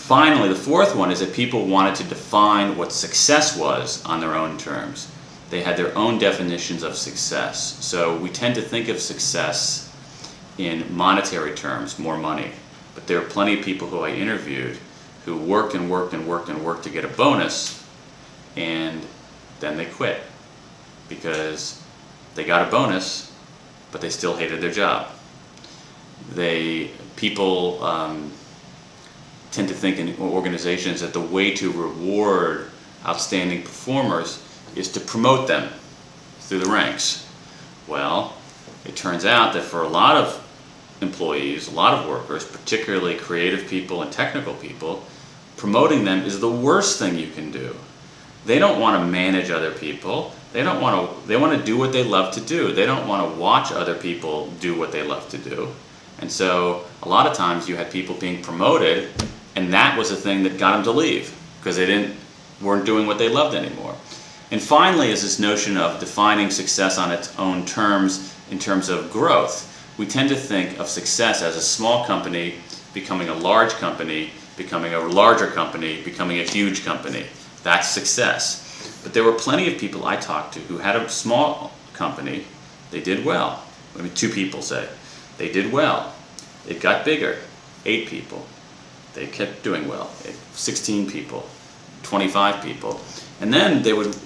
Finally, the fourth one is that people wanted to define what success was on their own terms. They had their own definitions of success. So we tend to think of success in monetary terms, more money. But there are plenty of people who I interviewed who worked and worked and worked and worked to get a bonus, and then they quit because they got a bonus, but they still hated their job. People tend to think in organizations that the way to reward outstanding performers is to promote them through the ranks. Well, it turns out that for a lot of employees, a lot of workers, particularly creative people and technical people, promoting them is the worst thing you can do. They don't want to manage other people. They want to do what they love to do. They don't want to watch other people do what they love to do. And so a lot of times you had people being promoted, and that was the thing that got them to leave because they weren't doing what they loved anymore. And finally is this notion of defining success on its own terms in terms of growth. We tend to think of success as a small company becoming a large company, becoming a larger company, becoming a huge company. That's success. But there were plenty of people I talked to who had a small company. They did well. I mean, 2 people say. They did well. It got bigger. 8 people. They kept doing well. 16 people. 25 people. And then they would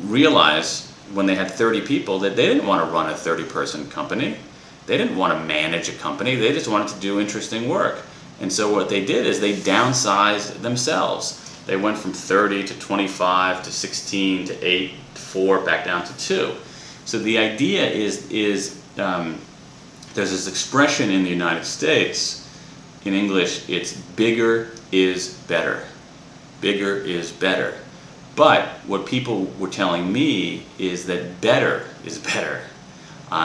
realize when they had 30 people that they didn't want to run a 30-person company. They didn't want to manage a company. They just wanted to do interesting work. And so what they did is they downsized themselves. They went from 30 to 25 to 16 to 8 to 4 back down to 2. So the idea is there's this expression in the United States. In English, it's bigger is better. Bigger is better. But what people were telling me is that better is better.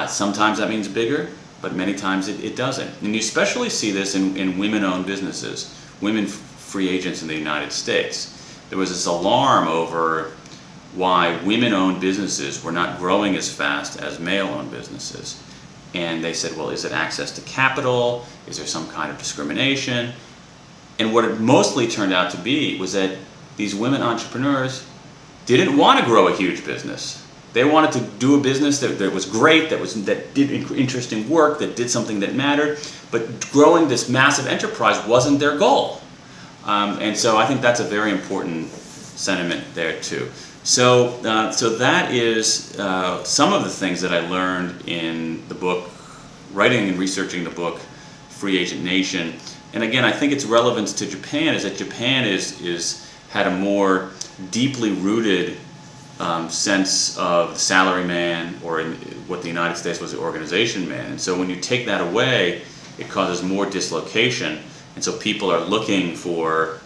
Sometimes that means bigger, but many times it doesn't. And you especially see this in women-owned businesses, women free agents in the United States. There was this alarm over why women-owned businesses were not growing as fast as male-owned businesses. And they said, well, is it access to capital? Is there some kind of discrimination? And what it mostly turned out to be was that these women entrepreneurs didn't want to grow a huge business. They wanted to do a business that was great, that did interesting work, that did something that mattered, but growing this massive enterprise wasn't their goal. And so I think that's a very important sentiment there too. So that is some of the things that I learned in the book, writing and researching the book, Free Agent Nation. And again, I think its relevance to Japan is that Japan had a more deeply rooted sense of the salaryman, or in what the United States was the organization man. And so when you take that away, it causes more dislocation. And so people are looking for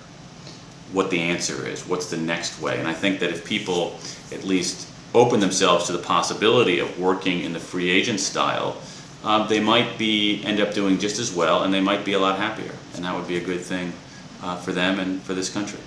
what the answer is, what's the next way. And I think that if people at least open themselves to the possibility of working in the free agent style, they might end up doing just as well, and they might be a lot happier. And that would be a good thing for them and for this country.